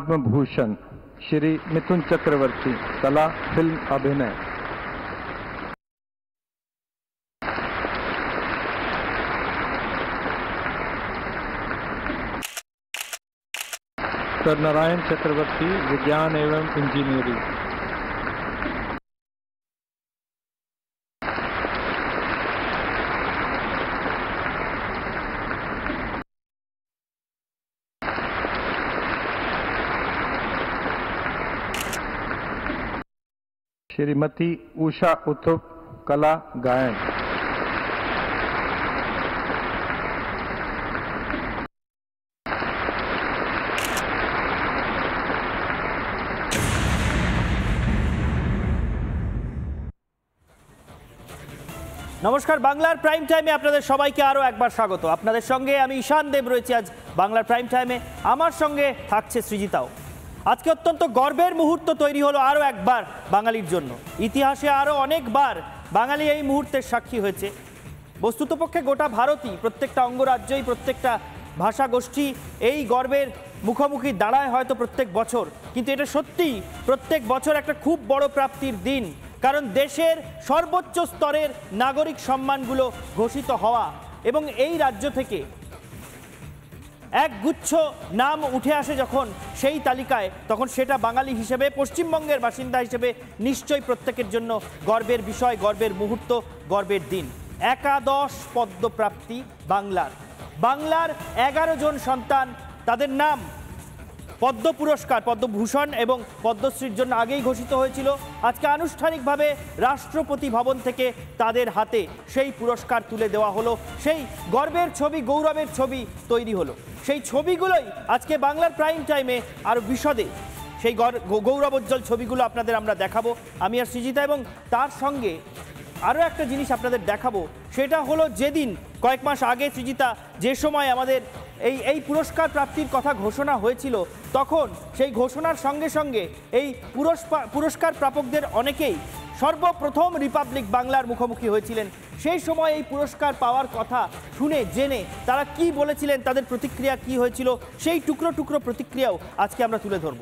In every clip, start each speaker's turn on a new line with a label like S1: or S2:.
S1: पद्म भूषण श्री मिथुन चक्रवर्ती, कला फिल्म अभिनय। सर नारायण चक्रवर्ती, विज्ञान एवं इंजीनियरिंग। श्रीमती उषा उत्थुप, कला गायन।
S2: নমস্কার, বাংলার প্রাইম টাইমে আপনাদের সবাইকে আরও একবার স্বাগত। আপনাদের সঙ্গে আমি ঈশান দেব রয়েছি আজ বাংলার প্রাইম টাইমে। আমার সঙ্গে থাকছে সৃজিতাও। আজকে অত্যন্ত গর্বের মুহূর্ত তৈরি হলো আরও একবার বাঙালির জন্য। ইতিহাসে আরও অনেকবার বাঙালি এই মুহূর্তের সাক্ষী হয়েছে। বস্তুতপক্ষে গোটা ভারতই, প্রত্যেকটা অঙ্গরাজ্যই, প্রত্যেকটা ভাষাগোষ্ঠী এই গর্বের মুখোমুখি দাঁড়ায় হয়তো প্রত্যেক বছর, কিন্তু এটা সত্যিই প্রত্যেক বছর একটা খুব বড় প্রাপ্তির দিন। কারণ দেশের সর্বোচ্চ স্তরের নাগরিক সম্মানগুলো ঘোষিত হওয়া এবং এই রাজ্য থেকে এক গুচ্ছ নাম উঠে আসে যখন সেই তালিকায়, তখন সেটা বাঙালি হিসেবে, পশ্চিমবঙ্গের বাসিন্দা হিসেবে নিশ্চয়ই প্রত্যেকের জন্য গর্বের বিষয়, গর্বের মুহূর্ত, গর্বের দিন। একাদশ পদ্মপ্রাপ্তি বাংলার 11 জন সন্তান, তাদের নাম পদ্ম পুরস্কার, পদ্মভূষণ এবং পদ্মশ্রীর জন্য আগেই ঘোষিত হয়েছিল। আজকে আনুষ্ঠানিকভাবে রাষ্ট্রপতি ভবন থেকে তাদের হাতে সেই পুরস্কার তুলে দেওয়া হলো। সেই গর্বের ছবি, গৌরবের ছবি তৈরি হলো। সেই ছবিগুলোই আজকে বাংলার প্রাইম টাইমে আরও বিশদে সেই গৌরবোজ্জ্বল ছবিগুলো আপনাদের আমরা দেখাবো, আমি আর সৃজিতা। এবং তার সঙ্গে আরও একটা জিনিস আপনাদের দেখাবো, সেটা হলো যেদিন কয়েক মাস আগে সৃজিতা, যে সময় আমাদের এই পুরস্কার প্রাপ্তির কথা ঘোষণা হয়েছিল, তখন সেই ঘোষণার সঙ্গে সঙ্গে এই পুরস্কার প্রাপকদের অনেকেই সর্বপ্রথম রিপাবলিক বাংলার মুখোমুখি হয়েছিলেন। সেই সময় এই পুরস্কার পাওয়ার কথা শুনে জেনে তারা কি বলেছিলেন, তাদের প্রতিক্রিয়া কি হয়েছিল, সেই টুকরো টুকরো প্রতিক্রিয়াও আজকে আমরা তুলে ধরব।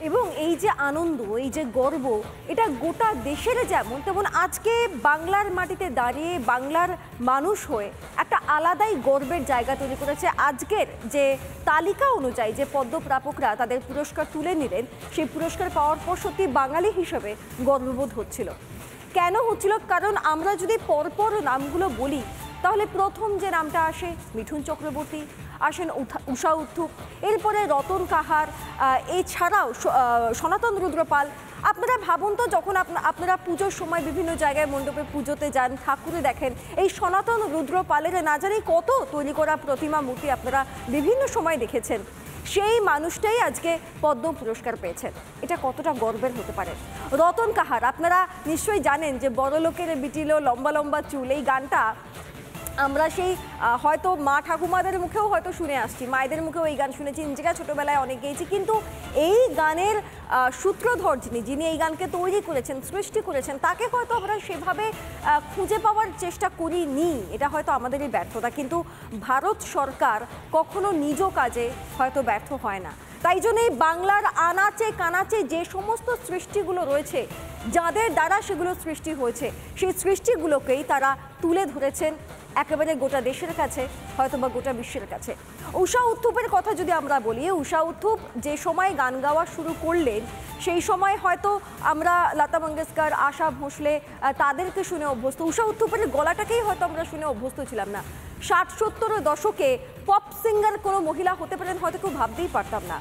S3: এবং এই যে আনন্দ, এই যে গর্ব, এটা গোটা দেশের যেমন, তেমন আজকে বাংলার মাটিতে দাঁড়িয়ে বাংলার মানুষ হয়ে একটা আলাদাই গর্বের জায়গা তৈরি করেছে। আজকের যে তালিকা অনুযায়ী যে পদ্মপ্রাপকরা তাদের পুরস্কার তুলে নিলেন, সেই পুরস্কার পাওয়ার পর সত্যি বাঙালি হিসেবে গর্ববোধ হচ্ছিল। কেন হচ্ছিল? কারণ আমরা যদি পরপর নামগুলো বলি, তাহলে প্রথম যে নামটা আসে মিঠুন চক্রবর্তী, আসেন উষা উত্থুপ, এরপরে রতন কাহার, এছাড়াও সনাতন রুদ্রপাল। আপনারা ভাবুন তো, যখন আপনারা পুজোর সময় বিভিন্ন জায়গায় মণ্ডপে পুজোতে যান, ঠাকুরে দেখেন, এই সনাতন রুদ্রপালের না জানি কত তৈরি করা প্রতিমা, মূর্তি আপনারা বিভিন্ন সময় দেখেছেন। সেই মানুষটাই আজকে পদ্ম পুরস্কার পেয়েছেন। এটা কতটা গর্বের হতে পারে। রতন কাহার, আপনারা নিশ্চয়ই জানেন যে বড়লোকের বিটিলো লম্বা লম্বা চুল, এই গানটা আমরা সেই হয়তো মা ঠাকুমাদের মুখেও হয়তো শুনে আসছি, মায়েদের মুখেও এই গান শুনেছি, নিজেরা ছোটোবেলায় অনেক গেয়েছি। কিন্তু এই গানের সূত্রধর যিনি এই গানকে তৈরি করেছেন, সৃষ্টি করেছেন, তাকে হয়তো আমরা সেভাবে খুঁজে পাওয়ার চেষ্টা করিনি। এটা হয়তো আমাদেরই ব্যর্থতা। কিন্তু ভারত সরকার কখনো নিজ কাজে হয়তো ব্যর্থ হয় না। তাই জন্যই বাংলার আনাচে কানাচে যে সমস্ত সৃষ্টিগুলো রয়েছে, যাদের দ্বারা সেগুলো সৃষ্টি হয়েছে, সেই সৃষ্টিগুলোকেই তারা তুলে ধরেছেন একেবারে গোটা দেশের কাছে, হয়তো বা গোটা বিশ্বের কাছে। উষা উত্থুপের কথা যদি আমরা বলি, উষা উত্থুপ যে সময় গান গাওয়া শুরু করলেন, সেই সময় হয়তো আমরা লতা মঙ্গেশকর, আশা ভোঁসলে তাদেরকে শুনে অভ্যস্ত। উষা উত্থুপের গলাটাকেই হয়তো আমরা শুনে অভ্যস্ত ছিলাম না। 60-70 দশকে পপ সিঙ্গার কোনো মহিলা হতে পারেন হয়তো কেউ ভাবতেই পারতাম না,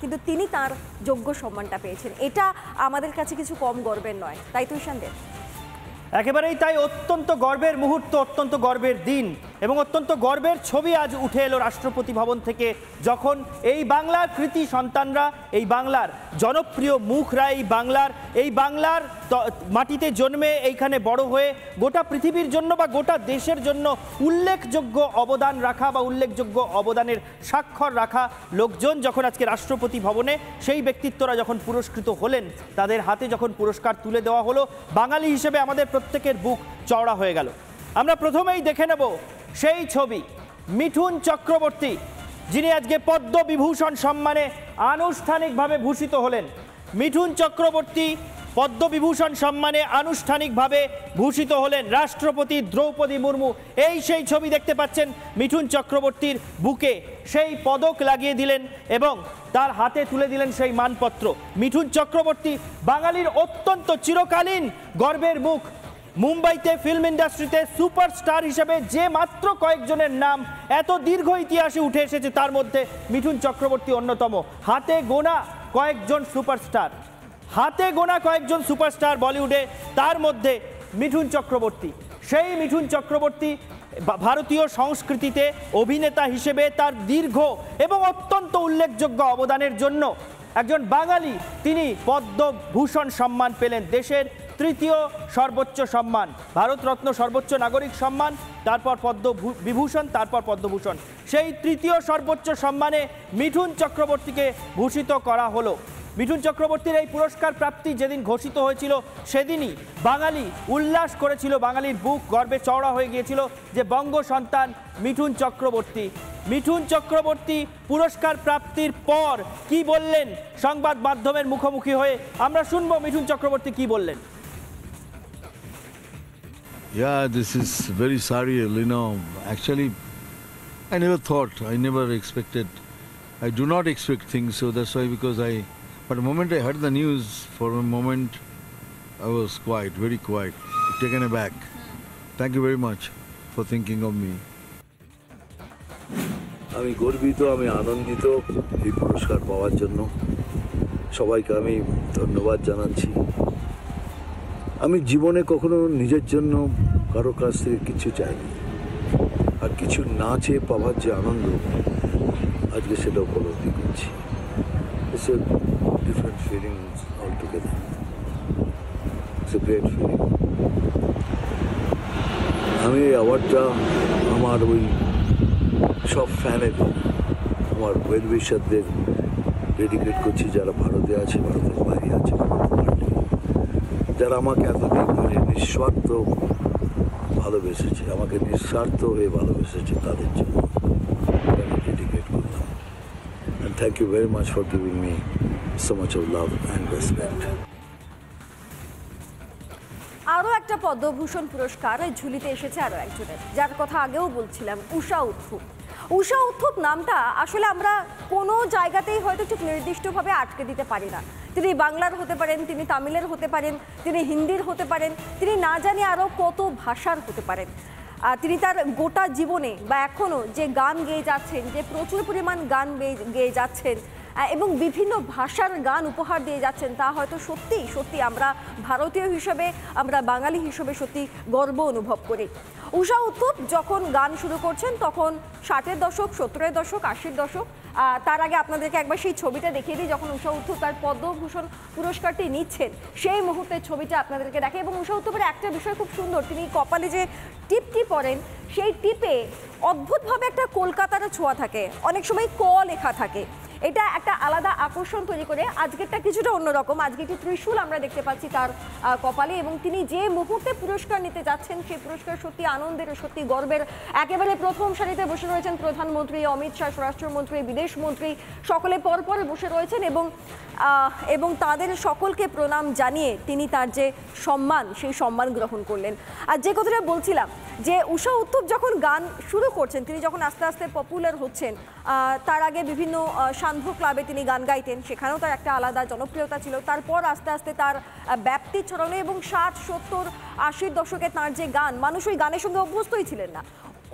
S3: কিন্তু তিনি তার যোগ্য সম্মানটা পেয়েছেন। এটা আমাদের কাছে কিছু কম গর্বের নয়, তাই তো ঈশান দেব?
S2: একেবারেই তাই। অত্যন্ত গর্বের মুহূর্ত, অত্যন্ত গর্বের দিন এবং অত্যন্ত গর্বের ছবি আজ উঠে এলো রাষ্ট্রপতি ভবন থেকে, যখন এই বাংলার কৃতি সন্তানরা, এই বাংলার জনপ্রিয় মুখরা, এই বাংলার মাটিতে জন্মে এইখানে বড় হয়ে গোটা পৃথিবীর জন্য বা গোটা দেশের জন্য উল্লেখযোগ্য অবদান রাখা বা উল্লেখযোগ্য অবদানের স্বাক্ষর রাখা লোকজন যখন আজকে রাষ্ট্রপতি ভবনে, সেই ব্যক্তিত্বরা যখন পুরস্কৃত হলেন, তাদের হাতে যখন পুরস্কার তুলে দেওয়া হলো, বাঙালি হিসেবে আমাদের প্রত্যেকের বুক চওড়া হয়ে গেল। আমরা প্রথমেই দেখে নেব সেই ছবি। মিঠুন চক্রবর্তী, যিনি আজকে পদ্মবিভূষণ সম্মানে আনুষ্ঠানিকভাবে ভূষিত হলেন। মিঠুন চক্রবর্তী পদ্মবিভূষণ সম্মানে আনুষ্ঠানিকভাবে ভূষিত হলেন। রাষ্ট্রপতি দ্রৌপদী মুর্মু এই সেই ছবি দেখতে পাচ্ছেন, মিঠুন চক্রবর্তীর বুকে সেই পদক লাগিয়ে দিলেন এবং তার হাতে তুলে দিলেন সেই মানপত্র। মিঠুন চক্রবর্তী বাঙালির অত্যন্ত চিরকালীন গর্বের মুখ। মুম্বাইতে ফিল্ম ইন্ডাস্ট্রিতে সুপারস্টার হিসেবে যে মাত্র কয়েকজনের নাম এত দীর্ঘ ইতিহাসে উঠে এসেছে তার মধ্যে মিঠুন চক্রবর্তী অন্যতম। হাতে গোনা কয়েকজন সুপারস্টার বলিউডে, তার মধ্যে মিঠুন চক্রবর্তী। সেই মিঠুন চক্রবর্তী ভারতীয় সংস্কৃতিতে অভিনেতা হিসেবে তার দীর্ঘ এবং অত্যন্ত উল্লেখযোগ্য অবদানের জন্য একজন বাঙালি, তিনি পদ্মভূষণ সম্মান পেলেন। দেশের তৃতীয় সর্বোচ্চ সম্মান, ভারতরত্ন সর্বোচ্চ নাগরিক সম্মান, তারপর পদ্মবিভূষণ, তারপর পদ্মভূষণ। সেই তৃতীয় সর্বোচ্চ সম্মানে মিঠুন চক্রবর্তীকে ভূষিত করা হলো। মিঠুন চক্রবর্তীর এই পুরস্কার প্রাপ্তি যেদিন ঘোষিত হয়েছিল সেদিনই বাঙালি উল্লাস করেছিল, বাঙালির বুক গর্বে চওড়া হয়ে গিয়েছিল যে বঙ্গ সন্তান মিঠুন চক্রবর্তী পুরস্কার প্রাপ্তির পর কি বললেন সংবাদ মাধ্যমের মুখোমুখি হয়ে, আমরা শুনবো মিঠুন চক্রবর্তী কি বললেন।
S4: Yeah, this is very surreal, Actually, I never expected. I do not expect things, so that's why, but the moment I heard the news, for a moment, I was very quiet, taken aback. Thank you very much for thinking of me.
S5: আমি গর্বিত, আমি আনন্দিত এই পুরস্কার পাওয়ার জন্য। সবাইকে আমি ধন্যবাদ জানাচ্ছি। আমি জীবনে কখনো নিজের জন্য কারো কাছ থেকে কিছু চাইনি, আর কিছু না চেয়ে পাওয়ার যে আনন্দ আজকে সেটা উপলব্ধি করছি। It's a different feeling altogether. It's a great feeling. আমি এই অ্যাওয়ার্ডটা আমার ওই সব ফ্যানের, আমার ওয়েল উইশারদের ডেডিকেট করছি, যারা ভারতে আছে, ভারতের বাইরে আছে, যারা আমাকে এতদিন ধরে নিঃস্বার্থ ভালোবেসেছে, আমাকে নিঃস্বার্থ হয়ে ভালোবেসেছে, তাদের জন্য আমি ডেডিকেট করলাম। And thank you very much for giving me so much of love and respect.
S3: আরও একটা পদ্মভূষণ পুরস্কার ঝুলিতে এসেছে আরও একজনের, যার কথা আগেও বলছিলাম, ঊষা উত্থুপ। ঊষা উত্থুপ নামটা আসলে আমরা কোনো জায়গাতেই হয়তো ঠিক নির্দিষ্টভাবে আটকে দিতে পারি না। তিনি বাংলার হতে পারেন, তিনি তামিলের হতে পারেন, তিনি হিন্দির হতে পারেন, তিনি না জানি আরও কত ভাষার হতে পারেন। তিনি তার গোটা জীবনে বা এখনও যে গান গেয়ে যাচ্ছেন, যে প্রচুর পরিমাণ গান গেয়ে যাচ্ছেন এবং বিভিন্ন ভাষার গান উপহার দিয়ে যাচ্ছেন, তা হয়তো সত্যি সত্যি আমরা ভারতীয় হিসেবে, আমরা বাঙালি হিসেবে সত্যি গর্ব অনুভব করি। ঊষা উত্থুপ যখন গান শুরু করছেন তখন 60-এর দশক, 70-এর দশক, 80-র দশক। তার আগে আপনাদেরকে একবার সেই ছবিটা দেখিয়ে দিই, যখন ঊষা উত্থুপ তার পদ্মভূষণ পুরস্কারটি নিচ্ছেন সেই মুহূর্তের ছবিটা আপনাদেরকে দেখে। এবং ঊষা উত্থুপের একটা বিষয় খুব সুন্দর, তিনি কপালে যে টিপটি পরেন সেই টিপে অদ্ভুতভাবে একটা কলকাতার ছোঁয়া থাকে, অনেক সময় ক লেখা থাকে। এটা একটা আলাদা আকর্ষণ তৈরি করে। আজকেরটা কিছুটা অন্যরকম, আজকে একটি ত্রিশূল আমরা দেখতে পাচ্ছি তার কপালে, এবং তিনি যে মুহূর্তে পুরস্কার নিতে যাচ্ছেন সেই পুরস্কার সত্যি আনন্দের, সত্যি গর্বের। একেবারে প্রথম সারিতে বসে রয়েছেন প্রধানমন্ত্রী, অমিত শাহ স্বরাষ্ট্রমন্ত্রী, বিদেশমন্ত্রী, সকলে পরপর বসে রয়েছেন এবং তাদের সকলকে প্রণাম জানিয়ে তিনি তার যে সম্মান, সেই সম্মান গ্রহণ করলেন। আর যে কথাটা বলছিলাম, যে ঊষা উত্থুপ যখন গান শুরু করছেন, তিনি যখন আস্তে আস্তে পপুলার হচ্ছেন, তার আগে বিভিন্ন সান্ধ্য ক্লাবে তিনি গান গাইতেন, সেখানেও তার একটা আলাদা জনপ্রিয়তা ছিল। তারপর আস্তে আস্তে তার ব্যাপ্তি ছড়ানো এবং 60, 70, 80-র দশকে তার যে গান, মানুষ ওই গানের সঙ্গে অভ্যস্তই ছিলেন না।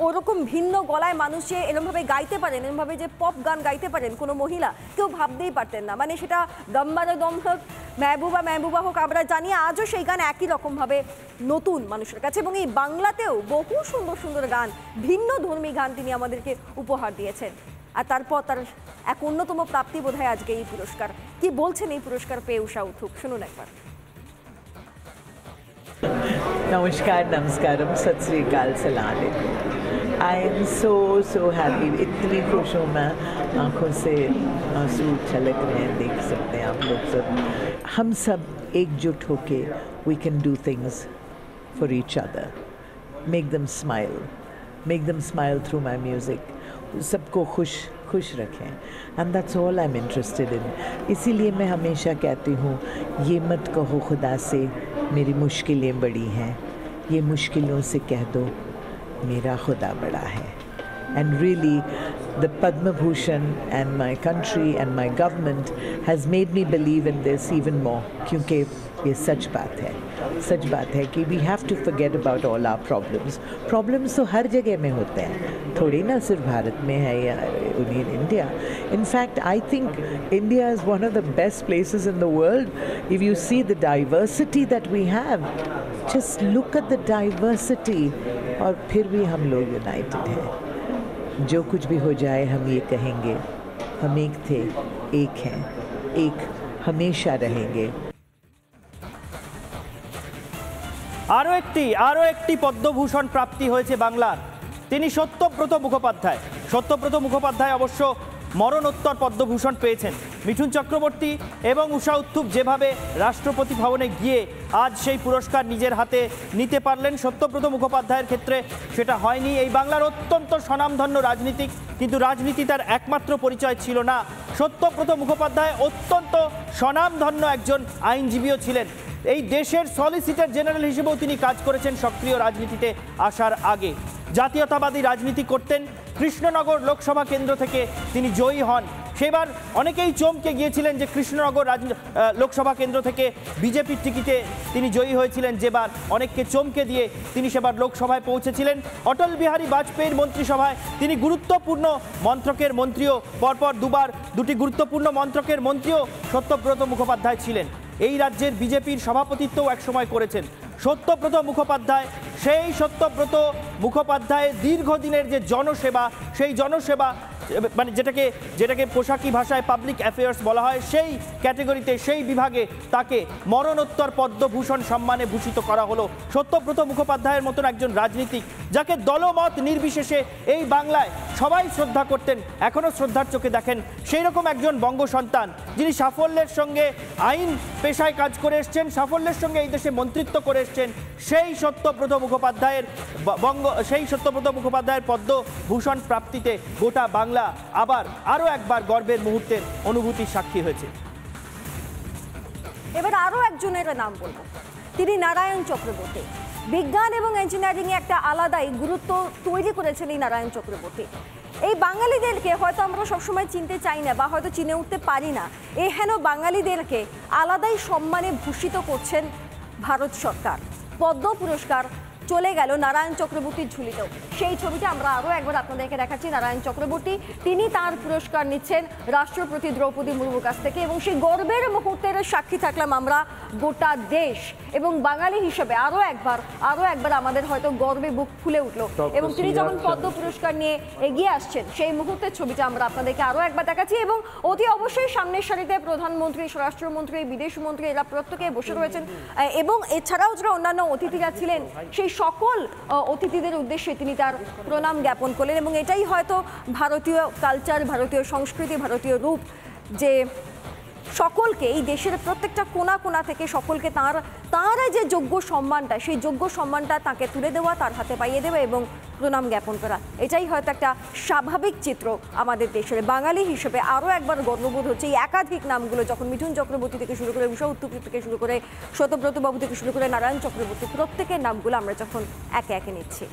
S3: ওরকম ভিন্ন গলায় মানুষ যে এরমভাবে গাইতে পারেন, এরমভাবে যে পপ গান গাইতে পারেন কোনো মহিলা, কেউ ভাবতেই পারতেন না। মানে সেটা দমবারে দম হোক, মেহবুবা হোক, আমরা জানি আজও সেই গান একই রকমভাবে নতুন মানুষের কাছে। এবং এই বাংলাতেও বহু সুন্দর সুন্দর গান, ভিন্ন ধর্মী গান তিনি আমাদেরকে উপহার দিয়েছেন। আর তারপর তার এক অন্যতম প্রাপ্তি বোধহয় আজকে এই পুরস্কার। কি বলছেন এই পুরস্কার পেয়ে ঊষা উত্থুপ, শুনুন একবার।
S6: नमस्कार, नमस्कारम, सत श्री अकाल, सलाम अलैकुम। आई एम सो हैप्पी, इतनी खुश हूँ मैं, आँखों से आंसू छलक रहे हैं, देख सकते हैं आप लोग सब। हम सब एकजुट होके we can do things for each other, make them smile through my music. सबको खुश रखें, and that's all I am interested in. इसीलिए मैं हमेशा कहती हूँ, ये मत कहो खुदा से मेरी मुश्किलें बड़ी हैं, ये मुश्किलों से कह दो मेरा खुदा बड़ा है। And really, the Padma Bhushan and my country and my government has made me believe in this even more. क्योंकि ये सच बात है कि we have to forget about all our problems. Problems तो हर जगह में होते हैं, थोड़ी ना सिर्फ भारत में है या in India. In fact, I think India is one of the best places in the world. If you see the diversity that we have, just look at the diversity. और फिर भी हम लोग united हैं। जो कुछ भी हो जाए हम ये कहेंगे, हम एक थे, एक हैं, एक हमेशा रहेंगे।
S2: আরও একটি পদ্মভূষণ প্রাপ্তি হয়েছে বাংলার। তিনি সত্যব্রত মুখোপাধ্যায়। সত্যব্রত মুখোপাধ্যায় অবশ্য মরণোত্তর পদ্মভূষণ পেয়েছেন। মিঠুন চক্রবর্তী এবং উষা উত্থুপ যেভাবে রাষ্ট্রপতি ভবনে গিয়ে আজ সেই পুরস্কার নিজের হাতে নিতে পারলেন, সত্যব্রত মুখোপাধ্যায়ের ক্ষেত্রে সেটা হয়নি। এই বাংলার অত্যন্ত স্বনামধন্য রাজনীতিক, কিন্তু রাজনীতি তার একমাত্র পরিচয় ছিল না। সত্যব্রত মুখোপাধ্যায় অত্যন্ত স্বনামধন্য একজন আইনজীবীও ছিলেন। এই দেশের সলিসিটর জেনারেল হিসেবেও তিনি কাজ করেছেন সক্রিয় রাজনীতিতে আসার আগে। জাতীয়তাবাদী রাজনীতি করতেন। কৃষ্ণনগর লোকসভা কেন্দ্র থেকে তিনি জয়ী হন। সেবার অনেকেই চমকে গিয়েছিলেন যে কৃষ্ণনগর লোকসভা কেন্দ্র থেকে বিজেপির টিকিটে তিনি জয়ী হয়েছিলেন, যেবার অনেককে চমকে দিয়ে তিনি সেবার লোকসভায় পৌঁছেছিলেন। অটল বিহারী বাজপেয়ীর মন্ত্রিসভায় তিনি গুরুত্বপূর্ণ মন্ত্রকের মন্ত্রীও, পরপর দুবার দুটি গুরুত্বপূর্ণ মন্ত্রকের মন্ত্রীও সত্যব্রত মুখোপাধ্যায় ছিলেন। এই রাজ্যের বিজেপির সভাপতিত্বও একসময় করেছেন সত্যব্রত মুখোপাধ্যায়। সেই সত্যব্রত মুখোপাধ্যায়ের দীর্ঘদিনের যে জনসেবা, সেই জনসেবা মানে যেটাকে পোশাকি ভাষায় পাবলিক অ্যাফেয়ার্স বলা হয়, সেই ক্যাটেগরিতে, সেই বিভাগে তাকে মরণোত্তর পদ্মভূষণ সম্মানে ভূষিত করা হলো। সত্যব্রত মুখোপাধ্যায়ের মতন একজন রাজনীতিক, যাকে দলমত নির্বিশেষে এই বাংলায় সবাই শ্রদ্ধা করতেন, এখনও শ্রদ্ধার চোখে দেখেন, সেই রকম একজন বঙ্গ সন্তান, যিনি সাফল্যের সঙ্গে আইন পেশায় কাজ করে এসছেন, সাফল্যের সঙ্গে এই দেশে মন্ত্রিত্ব করে এসছেন, সেই সত্যব্রত মুখোপাধ্যায়ের পদ্মভূষণ প্রাপ্তিতে গোটা বাংলা আবার আরো একবার গর্বের মুহূর্তের অনুভূতির সাক্ষী হয়েছে।
S3: এবার আরো একজনের নাম বলবো, তিনি নারায়ণ চক্রবর্তী। বিজ্ঞান এবং ইঞ্জিনিয়ারিংয়ে একটা আলাদাই গুরুত্ব তৈরি করেছেন এই নারায়ণ চক্রবর্তী। এই বাঙালিদেরকে হয়তো আমরা সবসময় চিনতে চাই না বা হয়তো চিনে উঠতে পারি না, এই হেন বাঙালিদেরকে আলাদাই সম্মানে ভূষিত করছেন ভারত সরকার। পদ্ম পুরস্কার চলে গেল নারায়ণ চক্রবর্তীর ঝুলিতেও। সেই ছবিটা আমরা আরও একবার আপনাদেরকে দেখাচ্ছি। নারায়ণ চক্রবর্তী তিনি তার পুরস্কার নিচ্ছেন রাষ্ট্রপতি দ্রৌপদী মুর্মুর কাছ থেকে, এবং সেই গর্বের মুহূর্তের সাক্ষী থাকলাম আমরা গোটা দেশ। এবং বাঙালি হিসেবে আরও একবার আমাদের হয়তো গর্বে বুক ফুলে উঠলো। এবং তিনি যখন পদ্ম পুরস্কার নিয়ে এগিয়ে আসছেন, সেই মুহূর্তের ছবিটা আমরা আপনাদেরকে আরও একবার দেখাচ্ছি। এবং অতি অবশ্যই সামনের সারিতে প্রধানমন্ত্রী, স্বরাষ্ট্রমন্ত্রী, বিদেশমন্ত্রী এরা প্রত্যেকে বসে রয়েছেন, এবং এছাড়াও যারা অন্যান্য অতিথিরা ছিলেন, সেই সকল অতিথিদের উদ্দেশ্যে তিনি তার প্রণাম জ্ঞাপন করলেন। এবং এটাই হয়তো ভারতীয় কালচার, ভারতীয় সংস্কৃতি, ভারতীয় রূপ, যে সকলকে, এই দেশের প্রত্যেকটা কোণা কোণা থেকে সকলকে তার যে যোগ্য সম্মানটা, সেই যোগ্য সম্মানটা তাকে তুলে দেওয়া, তার হাতে পাইয়ে দেওয়া এবং প্রণাম জ্ঞাপন করা, এটাই হয়তো একটা স্বাভাবিক চিত্র আমাদের দেশের। বাঙালি হিসেবে আরও একবার গর্ববোধ হচ্ছে এই একাধিক নামগুলো, যখন মিঠুন চক্রবর্তী থেকে শুরু করে, উষা উত্থুপ থেকে শুরু করে, সত্যব্রত বাবু থেকে শুরু করে নারায়ণ চক্রবর্তী, প্রত্যেকের নামগুলো আমরা যখন একে একে নিচ্ছি।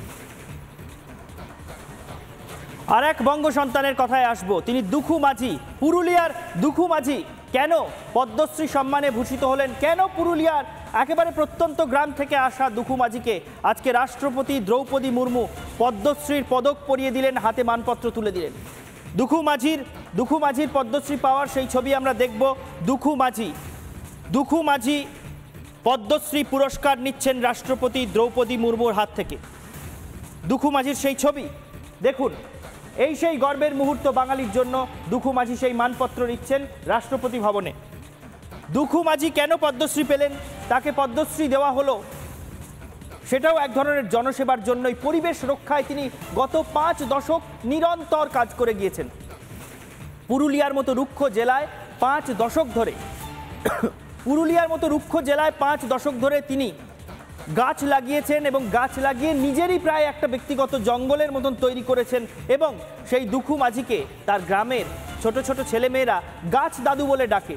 S2: আর এক বঙ্গ সন্তানের কথায় আসবো, তিনি দুখু মাঝি, পুরুলিয়ার দুখু মাঝি। কেন পদ্মশ্রী সম্মানে ভূষিত হলেন? কেন পুরুলিয়ার একেবারে প্রত্যন্ত গ্রাম থেকে আসা দুখু মাঝিকে আজকে রাষ্ট্রপতি দ্রৌপদী মুর্মু পদ্মশ্রীর পদক পরিয়ে দিলেন, হাতে মানপত্র তুলে দিলেন? দুখু মাঝির পদ্মশ্রী পাওয়ার সেই ছবি আমরা দেখব। দুখু মাঝি পদ্মশ্রী পুরস্কার নিচ্ছেন রাষ্ট্রপতি দ্রৌপদী মুর্মুর হাত থেকে। দুখু মাঝির সেই ছবি দেখুন। এই সেই গর্বের মুহূর্ত বাঙালির জন্য। দুখু মাঝি সেই মানপত্র নিচ্ছেন রাষ্ট্রপতি ভবনে। দুখু মাঝি কেন পদ্মশ্রী পেলেন? তাকে পদ্মশ্রী দেওয়া হলো সেটাও এক ধরনের জনসেবার জন্যই। পরিবেশ রক্ষায় তিনি গত 5 দশক নিরন্তর কাজ করে গিয়েছেন। পুরুলিয়ার মতো রুক্ষ জেলায় 5 দশক ধরে তিনি গাছ লাগিয়েছেন এবং গাছ লাগিয়ে নিজেরই প্রায় একটা ব্যক্তিগত জঙ্গলের মতন তৈরি করেছেন এবং সেই দুখু মাঝিকে তার গ্রামের ছোট ছোট ছেলেমেয়েরা গাছ দাদু বলে ডাকে।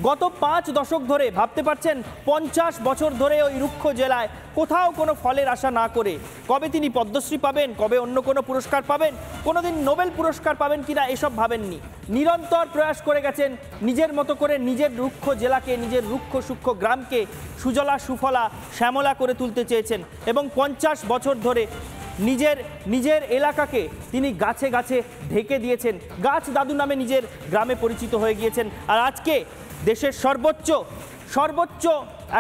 S2: গত 5 দশক ধরে ভাবতে পারছেন 50 বছর ধরে ওই রুক্ষ জেলায় কোথাও কোনো ফলের আশা না করে কবে তিনি পদ্মশ্রী পাবেন, কবে অন্য কোনো পুরস্কার পাবেন, কোনোদিন নোবেল পুরস্কার পাবেন কিনা এসব ভাবেননি। নিরন্তর প্রয়াস করে গেছেন নিজের মতো করে নিজের রুক্ষ জেলাকে, নিজের রুক্ষ সূক্ষ্ম গ্রামকে সুজলা সুফলা শ্যামলা করে তুলতে চেয়েছেন এবং 50 বছর ধরে নিজের এলাকাকে তিনি গাছে গাছে ঢেকে দিয়েছেন। গাছ দাদু নামে নিজের গ্রামে পরিচিত হয়ে গিয়েছেন। আর আজকে দেশের সর্বোচ্চ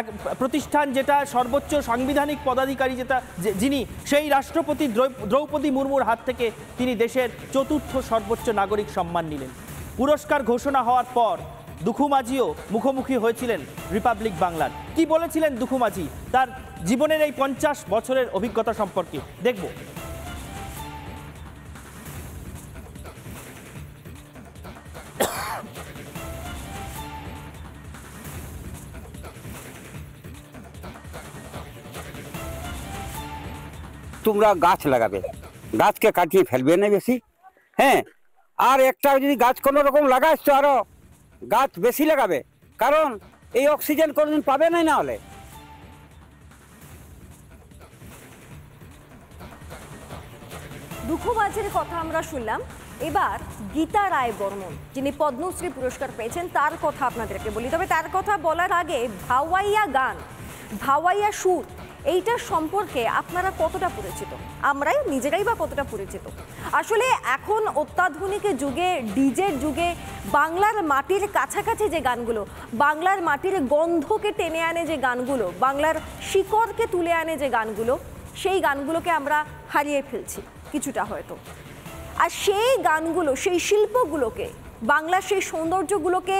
S2: এক প্রতিষ্ঠান, যেটা সর্বোচ্চ সাংবিধানিক পদাধিকারী যিনি, সেই রাষ্ট্রপতি দ্রৌপদী মুর্মুর হাত থেকে তিনি দেশের 4র্থ সর্বোচ্চ নাগরিক সম্মান নিলেন। পুরস্কার ঘোষণা হওয়ার পর দুখু মাঝিও মুখোমুখি হয়েছিলেন রিপাবলিক বাংলার। কি বলেছিলেন দুখু মাঝি তার জীবনের এই 50 বছরের অভিজ্ঞতা সম্পর্কে দেখব।
S7: তোমরা গাছ লাগাবে, গাছকে কাটিয়ে ফেলবে না বেশি, হ্যাঁ। আর একটা যদি গাছ কোনো রকম লাগাস তো আরো গাছ বেশি লাগাবে, কারণ এই অক্সিজেন কোনোদিন পাবে না। না হলে
S3: দুখু মাঝির কথা আমরা শুনলাম। এবার গীতা রায় বর্মন, যিনি পদ্মশ্রী পুরস্কার পেয়েছেন, তার কথা আপনাদেরকে বলি। তবে তার কথা বলার আগে ভাওয়াইয়া গান, ভাওয়াইয়া সুর, এইটার সম্পর্কে আপনারা কতটা পরিচিত, আমরাই নিজেরাই বা কতটা পরিচিত? আসলে এখন অত্যাধুনিক যুগে, ডিজের যুগে বাংলার মাটির কাছাকাছি যে গানগুলো, বাংলার মাটির গন্ধকে টেনে আনে যে গানগুলো, বাংলার শিকড়কে তুলে আনে যে গানগুলো, সেই গানগুলোকে আমরা হারিয়ে ফেলছি কিছুটা হয়তো। আর সেই গানগুলো, সেই শিল্পগুলোকে, বাংলার সেই সৌন্দর্যগুলোকে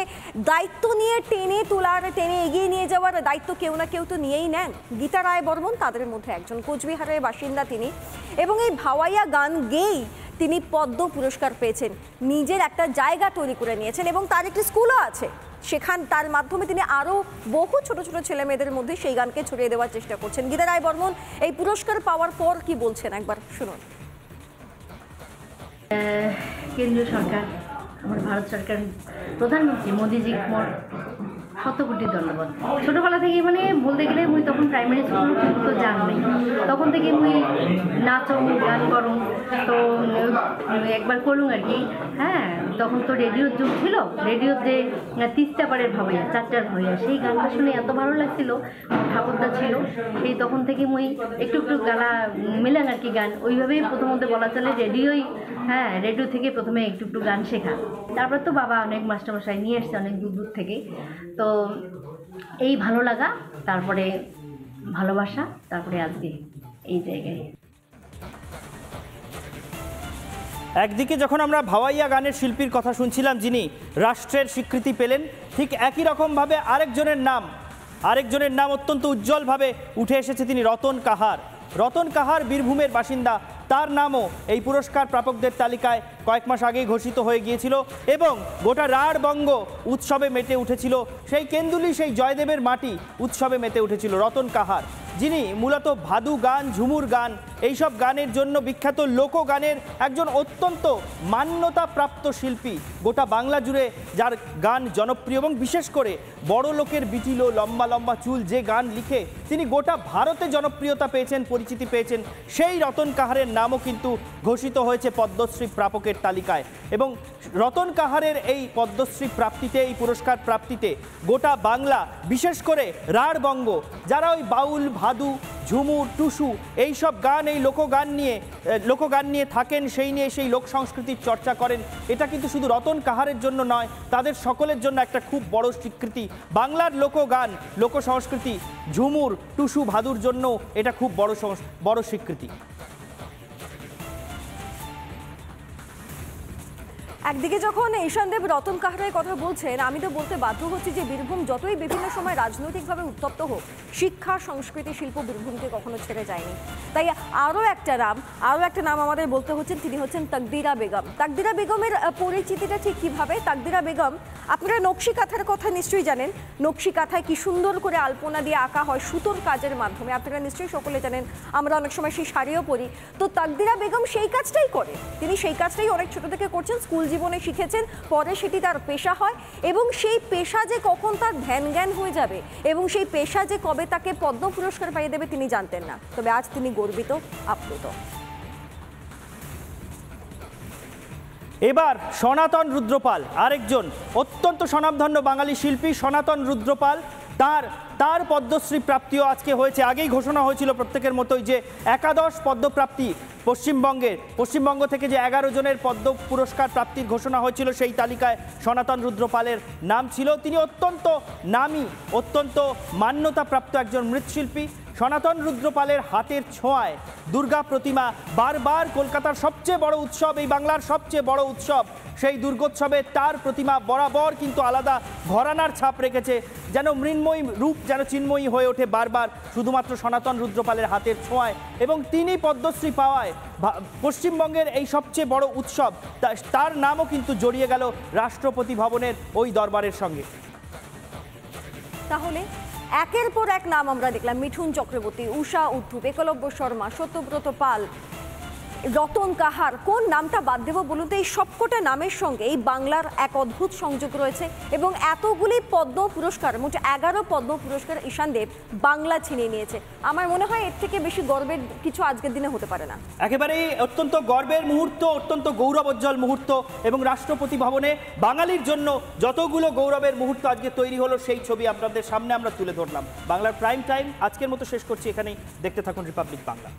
S3: দায়িত্ব নিয়ে টেনে তোলার, টেনে এগিয়ে নিয়ে যাওয়ার দায়িত্ব কেউ না কেউ তো নিয়েই নেন। গীতা রায় বর্মন তাদের মধ্যে একজন, কোচবিহারের বাসিন্দা তিনি, এবং এই ভাওয়াইয়া গান গেয়েই তিনি পদ্ম পুরস্কার পেয়েছেন, নিজের একটা জায়গা তৈরি করে নিয়েছেন এবং তার একটি স্কুলও আছে। তার মাধ্যমে তিনি আরও বহু ছোট ছোট ছেলে মেয়েদের মধ্যে সেই গানকে ছড়িয়ে দেওয়ার চেষ্টা করছেন। গীতা রায় বর্মন এই পুরস্কার পাওয়ার পর কি বলছেন একবার শুনুন।
S8: কেন্দ্রীয় সরকার, আমার ভারত সরকার, প্রধানমন্ত্রী মোদিজি মোর শত কোটি ধন্যবাদ। ছোটোবেলা থেকে মানে বলতে গেলে মুই তখন প্রাইমারি স্কুল তো জান নেই, তখন থেকে মুই নাচং গান করুন, তো একবার করুন আর কি। হ্যাঁ, তখন তো রেডিওর যুগ ছিল, রেডিওর যে তিস্তা পাড়ের ভাবইয়া, 4টার ভাবইয়া, সেই গানটা শুনে এত ভালো লাগছিল, ঠাকুরদা ছিল, সেই তখন থেকে মুই একটু একটু গালা মিলাং আর কি গান, ওইভাবেই প্রথমত বলা চলে রেডিওই, হ্যাঁ রেডিও থেকে প্রথমে একটু একটু গান শেখা। তারপর তো বাবা অনেক মাস্টারমশাই নিয়ে এসছে অনেক দূর দূর থেকে, তো এই ভালো লাগা, তারপরে ভালোবাসা, তারপরে আজকে এই জায়গায়।
S2: একদিকে যখন আমরা ভাওয়াইয়া গানের শিল্পীর কথা শুনছিলাম যিনি রাষ্ট্রের স্বীকৃতি পেলেন, ঠিক একই রকমভাবে আরেকজনের নাম অত্যন্ত উজ্জ্বলভাবে উঠে এসেছে, তিনি রতন কাহার। রতন কাহার বীরভূমের বাসিন্দা, তার নামও এই পুরস্কার প্রাপকদের তালিকায় কয়েক মাস আগেই ঘোষিত হয়ে গিয়েছিল এবং গোটা রাঢ়বঙ্গ উৎসবে মেতে উঠেছিল। সেই কেন্দুলি, সেই জয়দেবের মাটি উৎসবে মেতে উঠেছিল রতন কাহার, যিনি মূলত ভাদু গান, ঝুমুর গান, এইসব গানের জন্য বিখ্যাত, লোকগানের একজন অত্যন্ত মান্যতাপ্রাপ্ত শিল্পী। গোটা বাংলা জুড়ে যার গান জনপ্রিয় এবং বিশেষ করে বড় লোকের বিটিলো, লম্বা লম্বা চুল, যে গান লিখে তিনি গোটা ভারতে জনপ্রিয়তা পেয়েছেন, পরিচিতি পেয়েছেন, সেই রতন কাহারের নামও কিন্তু ঘোষিত হয়েছে পদ্মশ্রী প্রাপকের তালিকায়। এবং রতন কাহারের এই পদ্মশ্রী প্রাপ্তিতে, এই পুরস্কার প্রাপ্তিতে গোটা বাংলা, বিশেষ করে রাঢ়বঙ্গ, যারা ওই বাউল, ভাদু, ঝুমুর, টুসু এইসব গান, এই লোকগান নিয়ে থাকেন, সেই লোক সংস্কৃতির চর্চা করেন, এটা কিন্তু শুধু রতন কাহারের জন্য নয়, তাদের সকলের জন্য একটা খুব বড় স্বীকৃতি। বাংলার লোকগান, লোক সংস্কৃতি, ঝুমুর, টুসু, ভাদুর জন্য এটা খুব বড় স্বীকৃতি।
S3: একদিকে যখন ঈশানদেব রতন কাহারের কথা বলছেন, আমি তো বলতে বাধ্য হচ্ছি যে বীরভূম যতই বিভিন্ন সময় রাজনৈতিকভাবে উত্তপ্ত হোক, শিক্ষা, সংস্কৃতি, শিল্প বীরভূমকে কখনো ছেড়ে যায়নি। তাই আরও একটা নাম আমাদের বলতে হচ্ছেন, তিনি হচ্ছেন তাকদিরা বেগম। তাকদিরা বেগমের পরিচিতিটা ঠিক কীভাবে? তাকদিরা বেগম, আপনারা নকশি কাঁথার কথা নিশ্চয়ই জানেন। নকশি কাঁথায় কি সুন্দর করে আলপনা দিয়ে আঁকা হয় সুতোর কাজের মাধ্যমে, আপনারা নিশ্চয়ই সকলে জানেন। আমরা অনেক সময় সেই শাড়িও পরি। তো তাকদিরা বেগম সেই কাজটাই করে, তিনি সেই কাজটাই অনেক ছোট থেকে করছেন, স্কুল জীবনে শিখেছেন, পরে সেটি তার পেশা হয়। এবং সেই পেশা যে কখন তার ধ্যান জ্ঞান হয়ে যাবে এবং সেই পেশা যে কবে তাকে পদ্ম পুরস্কার পাইয়ে দেবে তিনি জানতেন না। তবে আজ তিনি গর্বিত, আপ্লুত।
S2: এবার সনাতন রুদ্রপাল, আরেকজন অত্যন্ত স্বনামধন্য বাঙালি শিল্পী সনাতন রুদ্রপাল, তার পদ্মশ্রী প্রাপ্তিও আজকে হয়েছে। আগেই ঘোষণা হয়েছিল প্রত্যেকের মতোই যে একাদশ পদ্মপ্রাপ্তি পশ্চিমবঙ্গ থেকে যে 11 জনের পদ্ম পুরস্কার প্রাপ্তির ঘোষণা হয়েছিল, সেই তালিকায় সনাতন রুদ্রপালের নাম ছিল। তিনি অত্যন্ত নামী, অত্যন্ত মান্যতাপ্রাপ্ত একজন মৃৎশিল্পী। সনাতন রুদ্রপালের হাতের ছোঁয়ায় দুর্গা প্রতিমা বারবার কলকাতার সবচেয়ে বড় উৎসব, এই বাংলার সবচেয়ে বড় উৎসব, সেই দুর্গোৎসবে তার প্রতিমা বরাবর কিন্তু আলাদা ঘরানার ছাপ রেখেছে। যেন মৃন্ময়ী রূপ যেন চিন্ময়ী হয়ে ওঠে বারবার শুধুমাত্র সনাতন রুদ্রপালের হাতের ছোঁয়ায়। এবং তিনি পদ্মশ্রী পাওয়ায় পশ্চিমবঙ্গের এই সবচেয়ে বড় উৎসব, তার নামও কিন্তু জড়িয়ে গেল রাষ্ট্রপতি ভবনের ওই দরবারের সঙ্গে।
S3: তাহলে একের পর এক নাম আমরা দেখলাম, মিঠুন চক্রবর্তী, উষা উদ্ধুপ, একলব্য শর্মা, সত্যব্রত পাল, রতন কাহার। কোন নামটা বাদ দেব বলুন তো? এই সবকটা নামের সঙ্গে এই বাংলার এক অদ্ভুত সংযোগ রয়েছে। এবং এতগুলি পদ্ম পুরস্কার, মোট 11 পদ্ম পুরস্কার ঈশানদেব বাংলা ছিনিয়ে নিয়েছে। আমার মনে হয় এর থেকে বেশি গর্বের কিছু আজকের দিনে হতে পারে না।
S2: একেবারেই অত্যন্ত গর্বের মুহূর্ত, অত্যন্ত গৌরবোজ্জ্বল মুহূর্ত। এবং রাষ্ট্রপতি ভবনে বাঙালির জন্য যতগুলো গৌরবের মুহূর্ত আজকে তৈরি হলো, সেই ছবি আপনাদের সামনে আমরা তুলে ধরলাম। বাংলার প্রাইম টাইম আজকের মতো শেষ করছি এখানেই। দেখতে থাকুন রিপাবলিক বাংলা।